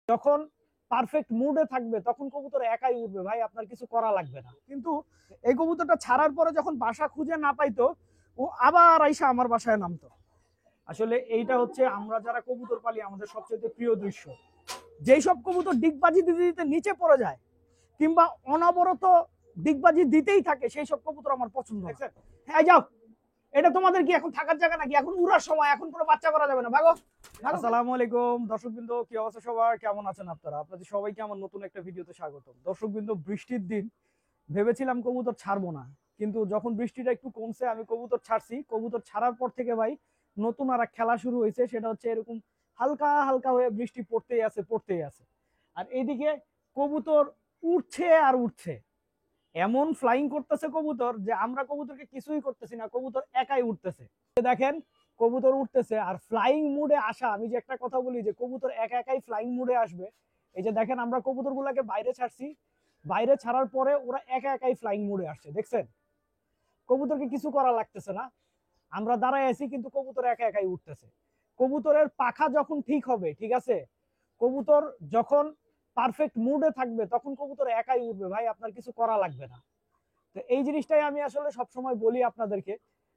যখন পারফেক্ট মুডে থাকবে তখন কবুতর একাই উঠবে ভাই, আপনার কিছু করা লাগবে না। কিন্তু এই কবুতরটা ছাড়ার পরে যখন বাসা খুঁজে না পাইতো, ও আবার আইসা আমার বাসায় নামতো। আসলে এইটা হচ্ছে আমরা যারা কবুতর পালি আমাদের সবচেয়ে প্রিয় দৃশ্য। যেই সব কবুতর ডিগবাজি দিতে দিতে নিচে পড়ে যায় কিংবা অনবরত ডিগবাজি দিতেই থাকে, সেই সব কবুতর আমার পছন্দ। হ্যাঁ যাও, এটা তোমাদের কি এখন থাকার জায়গা নাকি? এখন উড়ার সময়, এখন কোনো বাচ্চা করা যাবে না, ভাগো। আসসালামু আলাইকুম দর্শকবৃন্দ, কি অবস্থা সবার, কেমন আছেন আপনারা? আপনাদের সবাইকে আমার নতুন একটা ভিডিওতে স্বাগতম। দর্শকবৃন্দ, বৃষ্টির দিন ভেবেছিলাম কবুতর ছাড়বো না, কিন্তু যখন বৃষ্টিটা একটু কমছে আমি কবুতর ছাড়ছি। কবুতর ছাড়ার পর থেকে ভাই নতুন আর এক খেলা শুরু হয়েছে, সেটা হচ্ছে এরকম হালকা হালকা হয়ে বৃষ্টি পড়তেই আছে পড়তেই আছে। আর এইদিকে কবুতর উঠছে আর উঠছে, এমন ফ্লাইং করতেছে কবুতর যে আমরা কবুতরকে কিছুই করতেছি না, কবুতর একাই উঠতেছে। দেখেন কবুতর উঠতেছে আর ফ্লাইং মুডে আসা। আমি যে একটা কথা বলি যে কবুতর একা একাই ফ্লাইং মুডে আসবে, এই যে দেখেন আমরা কবুতর গুলাকে বাইরে ছাড়ছি, বাইরে ছাড়ার পরে ওরা একা একাই ফ্লাইং মুডে আসছে। দেখছেন কবুতরকে কিছু করা লাগতেছে না, আমরা দাঁড়ায় আছি কিন্তু কবুতর একা একাই উঠতেছে। কবুতরের পাখা যখন ঠিক হবে, ঠিক আছে, কবুতর যখন পারফেক্ট মুডে থাকবে তখন কবুতর একাই উঠবে ভাই, আপনার কিছু করা লাগবে না। তো এই জিনিসটাই আমি আসলে সবসময় বলি আপনাদেরকে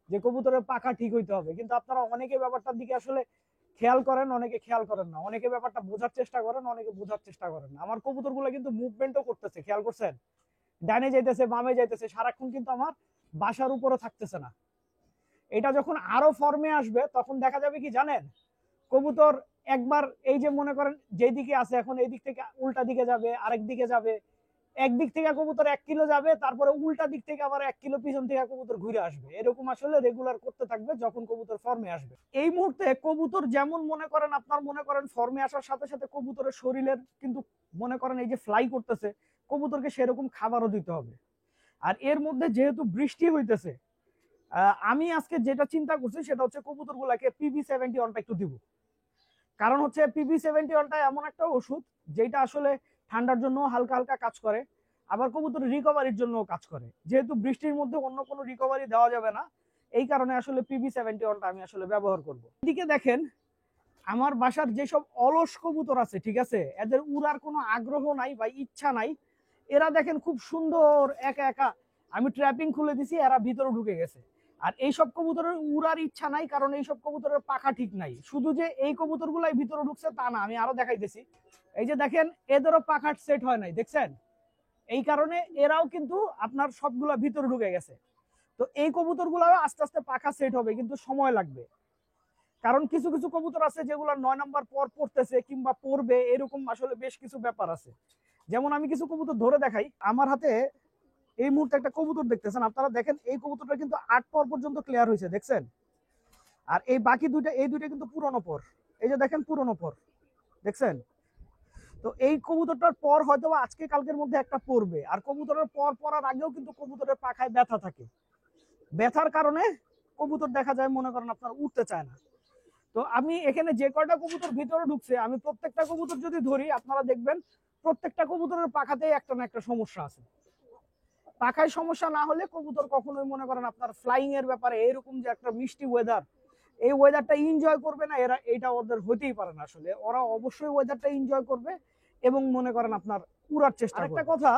যে কবুতরের পাখা ঠিক হইতে হবে। কিন্তু আপনারা অনেকে ব্যাপারটার দিকে আসলে খেয়াল করেন, অনেকে খেয়াল করেন না, অনেকে ব্যাপারটা বোঝার চেষ্টা করেন, অনেকে বোঝার চেষ্টা করেন না। আমার কবুতরগুলো কিন্তু মুভমেন্টও করতেছে, খেয়াল করছেন? ডানে যাইতেছে, বামে যাইতেছে, সারাক্ষণ কিন্তু আমার বাসার উপরে থাকতেছে না। এটা যখন আরো ফর্মে আসবে তখন দেখা যাবে কি জানেন, কবুতর একবার এই যে মনে করেন যেই দিকে আছে এখন এই দিক থেকে উল্টা দিকে যাবে, আরেক দিকে যাবে, একদিক থেকে কবুতর 1 কিলো যাবে, তারপরে উল্টা দিক থেকে আবার 1 কিলো পিছন থেকে কবুতর ঘুরে আসবে। এরকম আসলে রেগুলার করতে থাকবে যখন কবুতর ফর্মে আসবে। এই মুহূর্তে কবুতর যেমন মনে করেন আপনার মনে করেন ফর্মে আসার সাথে সাথে কবুতরের শরীরের কিন্তু মনে করেন এই যে ফ্লাই করতেছে, কবুতরকে সেরকম খাবারও দিতে হবে। আর এর মধ্যে যেহেতু বৃষ্টি হইতেছে, আমি আজকে যেটা চিন্তা করছি সেটা হচ্ছে কবুতর গুলাকে PB71টা একটু দিব। কারণ হচ্ছে PB71টা এমন একটা ওষুধ যেটা আসলে ঠান্ডার জন্য হালকা হালকা কাজ করে, আবার কবুতর রিকভারির জন্য কাজ করে। যেহেতু বৃষ্টির মধ্যে অন্য কোনো রিকভারি দেওয়া যাবে না, এই কারণে আসলে PB71টা আমি আসলে ব্যবহার করব। এদিকে দেখেন আমার বাসার যেসব অলস কবুতর আছে, ঠিক আছে, এদের উড়ার কোনো আগ্রহ নাই বা ইচ্ছা নাই, এরা দেখেন খুব সুন্দর একা একা, আমি ট্র্যাপিং খুলে দিছি, এরা ভিতরে ঢুকে গেছে। আর এইসব কবুতরের উড়ার ইচ্ছা নাই, কারণ এইসব কবুতরের পাখা ঠিক নাই। শুধু যে এই কবুতরগুলাই ভিতরে ঢুকছে তা না, আমি আরো দেখাইতেছি। এই যে দেখেন এদেরও পাখা সেট হয় নাই, দেখছেন? এই কারণে এরাও কিন্তু আপনার সবগুলা ভিতরে ঢুকে গেছে। তো এই কবুতরগুলাও আস্তে আস্তে পাখা সেট হবে, কিন্তু সময় লাগবে। কারণ কিছু কিছু কবুতর আছে যেগুলো 9 নাম্বার পর পড়তেছে কিংবা পড়বে, এরকম আসলে বেশ কিছু ব্যাপার আছে। যেমন আমি কিছু কবুতর ধরে দেখাই, আমার হাতে এই মুহূর্তে একটা কবুতর দেখতেছেন আপনারা, দেখেন এই কবুতরটা কিন্তু 8 পর পর্যন্ত ক্লিয়ার হয়েছে, দেখছেন? আর এই বাকি দুইটা, এই দুইটা কিন্তু পুরনো পর, এই যে দেখেন পুরনো পর, দেখছেন? তো এই কবুতরটার পর হয়তো আজকে কালকের মধ্যে একটা পড়বে। আর কবুতরের পর পড়ার আগেও কিন্তু কবুতরের পাখায় ব্যথা থাকে, ব্যথার কারণে কবুতর দেখা যায় মনে করেন আপনার উঠতে চায় না। তো আমি এখানে যে কয়টা কবুতর ভিতরে ঢুকছে, আমি প্রত্যেকটা কবুতর যদি ধরি আপনারা দেখবেন প্রত্যেকটা কবুতরের পাখাতেই একটা না একটা সমস্যা আছে। পাখায় সমস্যা না হলে কবুতর কখনোই মনে করেন আপনার ফ্লাইং এর ব্যাপারে এরকম যে একটা মিষ্টি ওয়েদার, এই ওয়েদারটা এনজয় করবে না, এরা এটা ওদের হতেই পারে না। আসলে ওরা অবশ্যই ওয়েদারটা এনজয় করবে এবং মনে করেন আপনার উড়ার চেষ্টা করবে। একটা কথা,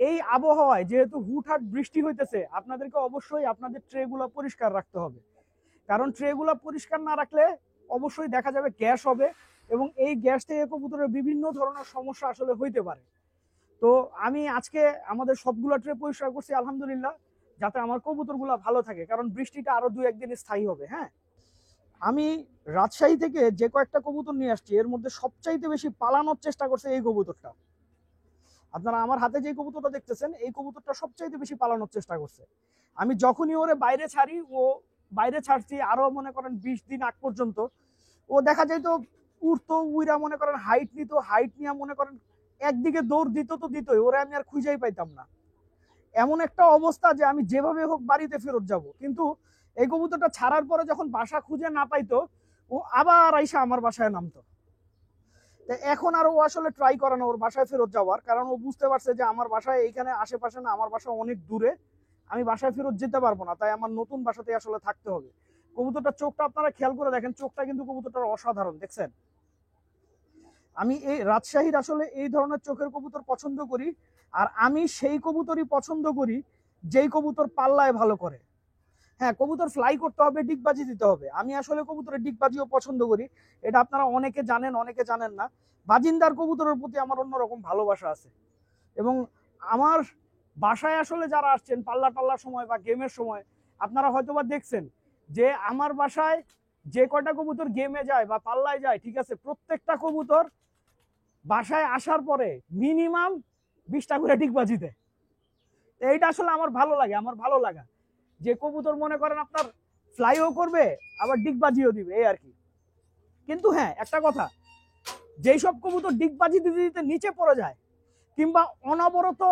এই আবহাওয়ায় যেহেতু হুটহাট বৃষ্টি হইতেছে, আপনাদেরকে অবশ্যই আপনাদের ট্রেগুলো পরিষ্কার রাখতে হবে। কারণ ট্রেগুলো পরিষ্কার না রাখলে অবশ্যই দেখা যাবে গ্যাস হবে, এবং এই গ্যাস থেকে কবুতরের বিভিন্ন ধরনের সমস্যা আসলে হইতে পারে। তো আমি আজকে আমাদের সবগুলো ট্রে পরিষ্কার করছি আলহামদুলিল্লাহ, যাতে আমার কবুতরগুলো ভালো থাকে, কারণ বৃষ্টিটা আরো 2-1 দিন স্থায়ী হবে। হ্যাঁ, আমি রাজশাহী থেকে যে কয়েকটা কবুতর নিয়ে আসছি, এর মধ্যে সবচাইতে বেশি পালানোর চেষ্টা করছে এই কবুতরটা। আপনারা আমার হাতে যে কবুতরটা দেখতেছেন, এই কবুতরটা সবচাইতে বেশি পালানোর চেষ্টা করছে। আমি যখনই ওরে বাইরে ছাড়ি, ও বাইরে ছাড়ছি আরো মনে করেন 20 দিন আগ পর্যন্ত, ও দেখা যায় তো উঠতো, উইরা মনে করেন হাইট নিত, হাইট নিয়ে মনে করেন একদিকে দৌড় দিত তো দিতই, ওরে আমি আর খুঁজেই পাইতাম না। এমন একটা অবস্থা যে আমি যেভাবে হোক বাড়িতে ফেরত যাব। কিন্তু এই কবুতরটা ছাড়ার পরে যখন বাসা খুঁজে না পাইতো, ও আবার আইসা আমার বাসায় নামতো। এখন আর ও আসলে ট্রাই করে না ওর বাসায় ফেরত যাওয়ার, কারণ ও বুঝতে পারছে যে আমার বাসায় এইখানে আশেপাশে না, আমার বাসা অনেক দূরে, আমি বাসায় ফেরত যেতে পারবো না, তাই আমার নতুন বাসাতে আসলে থাকতে হবে। কবুতরটার চোখটা আপনারা খেয়াল করে দেখেন, চোখটা কিন্তু কবুতরটার অসাধারণ, দেখছেন? আমি এই রাজশাহীর আসলে এই ধরনের চোখের কবুতর পছন্দ করি। আর আমি সেই কবুতরই পছন্দ করি যেই কবুতর পাল্লায় ভালো করে। হ্যাঁ, কবুতর ফ্লাই করতে হবে, ডিগবাজি দিতে হবে। আমি আসলে কবুতরের ডিগবাজিও পছন্দ করি। এটা আপনারা অনেকে জানেন, অনেকে জানেন না। বাজিন্দার কবুতরের প্রতি আমার অন্যরকম ভালোবাসা আছে। এবং আমার বাসায় আসলে যারা আসছেন পাল্লা টাল্লার সময় বা গেমের সময়, আপনারা হয়তোবা দেখছেন যে আমার বাসায় যে কয়টা কবুতর গেমে যায় বা পাল্লায় যায়, ঠিক আছে, প্রত্যেকটা কবুতর বাসায় আসার পরে মিনিমাম 20টা করে ডিগবাজি দেয়। এইটা আসলে আমার ভালো লাগে। আমার ভালো লাগা যে কবুতর মনে করেন আপনার ফ্লাইও করবে আবার ডিগবাজিও দিবে, এই আর কি। কিন্তু হ্যাঁ, একটা কথা, যেই সব কবুতর ডিগবাজি দিতে দিতে নিচে পড়ে যায় কিংবা অনবরত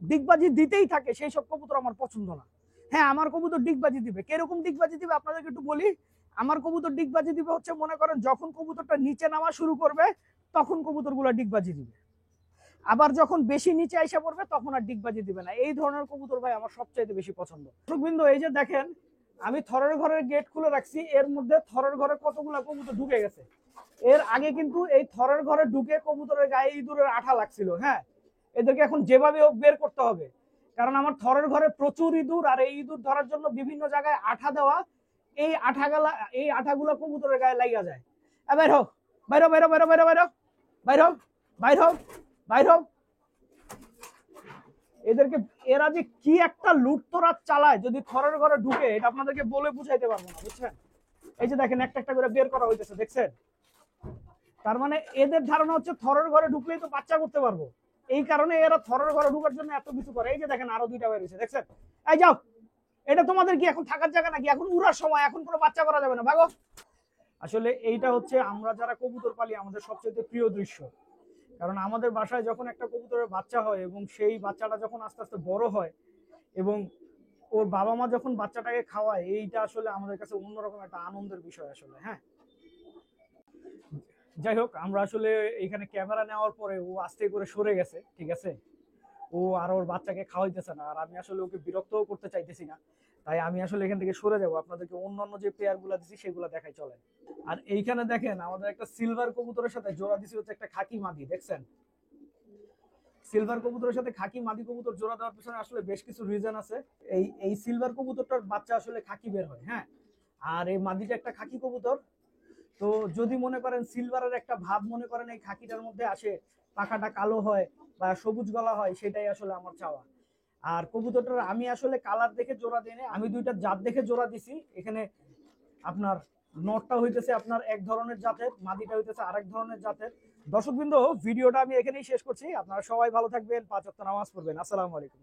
ডিগবাজি দিতেই থাকে, সেই সব কবুতর আমার পছন্দ না। হ্যাঁ, আমার কবুতর ডিগবাজি দিবে। কিরকম ডিগবাজি দিবে আপনাদেরকে একটু বলি। আমার কবুতর ডিগবাজি দিবে হচ্ছে, মনে করেন যখন কবুতরটা নিচে নামা শুরু করবে তখন কবুতরগুলো ডিগবাজি দিবে। আবার যখন বেশি নিচে আইসা পড়বে তখন আর ডিগবাজি দিবে না। এই ধরনের কবুতর ভাই আমার সবচাইতে বেশি পছন্দ। দর্শকবৃন্দ, এই যে দেখেন আমি থরের ঘরের গেট খুলে রাখছি, এর মধ্যে থরের ঘরে কতগুলা কবুতর ঢুকে গেছে। এর আগে কিন্তু এই থরের ঘরে ঢুকে কবুতরের গায়ে ইঁদুরের আঠা লাগছিল। হ্যাঁ, এদেরকে এখন যেভাবে হোক বের করতে হবে, কারণ আমার থরের ঘরে প্রচুর ইঁদুর। আর এই ইঁদুর ধরার জন্য বিভিন্ন জায়গায় আঠা দেওয়া, এই আঠাগুলা কবুতরের গায়ে লাগিয়া যায়। বাইর হোক, বাইর বাইর বাইর বাইর বাইর বাইর হোক, বাইর হোক, বাইর হোক। এদেরকে, এরা যে কি একটা লুটতরাজ চালায় যদি থরের ঘরে ঢুকে, এটা আপনাদেরকে বলে বুঝাইতে পারবো না, বুঝছেন। এই যে দেখেন একটা একটা করে বের করা হইতেছে, দেখছেন। তার মানে এদের ধারণা হচ্ছে থরের ঘরে ঢুকলেই তো বাচ্চা করতে পারবো, এই কারণে এরা থরের ঘরে ঢুকার জন্য এত কিছু করে। এই যে দেখেন আরো 2টা বের হয়েছে, দেখছেন। এই যাও, এটা তোমাদের কি এখন থাকার জায়গা নাকি? এখন উড়ার সময়, এখন কোনো বাচ্চা করা যাবে না, ভাগো। আসলে এইটা হচ্ছে আমরা যারা কবুতর পালি আমাদের সবচেয়ে প্রিয় দৃশ্য। কারণ আমাদের বাসায় যখন একটা কবুতরের বাচ্চা হয় এবং সেই বাচ্চাটা যখন আস্তে আস্তে বড় হয় এবং ওর বাবা মা যখন বাচ্চাটাকে খাওয়ায়, এইটা আসলে আমাদের কাছে অন্যরকম একটা আনন্দের বিষয় আসলে। হ্যাঁ, যাই হোক, আমরা আসলে এখানে ক্যামেরা নেওয়ার পরে ও আস্তে করে সরে গেছে, ঠিক আছে। ও আর ওর বাচ্চাকে খাওয়াইতেছে না, আর আমি আসলে ওকে বিরক্তও করতে চাইতেছি না। তাই আমি আসলে এখান থেকে সরে যাবো, আপনাদেরকে অন্যান্য যে পেয়ার গুলা দিচ্ছি সেগুলো দেখাই চলে। আর এইখানে দেখেন আমাদের একটা সিলভার কবুতরের সাথে জোড়া দিছি হচ্ছে একটা খাকি মাদি, দেখছেন। সিলভার কবুতরের সাথে খাকি মাদি কবুতর জোড়া দেওয়ার পিছনে আসলে বেশ কিছু রিজন আছে। এই সিলভার কবুতরটার বাচ্চা আসলে খাকি বের হয়, হ্যাঁ। আর এই মাদিটা একটা খাকি কবুতর। তো যদি মনে করেন সিলভারের একটা ভাব মনে করেন এই খাকিটার মধ্যে আসে, পাখাটা কালো হয় বা সবুজ গলা হয়, সেটাই আসলে আমার চাওয়া। আর কবুতরটার আমি আসলে কালার দেখে জোড়া দিই না, আমি দুইটা জাত দেখে জোড়া দিছি। এখানে আপনার নটটা হইতেছে আপনার এক ধরনের জাতের, মাদিটা হইতেছে আরেক ধরনের জাতের। দর্শকবৃন্দ, ভিডিওটা আমি এখানেই শেষ করছি। আপনারা সবাই ভালো থাকবেন, 5 ওয়াক্ত নামাজ পড়বেন। আসসালামু আলাইকুম।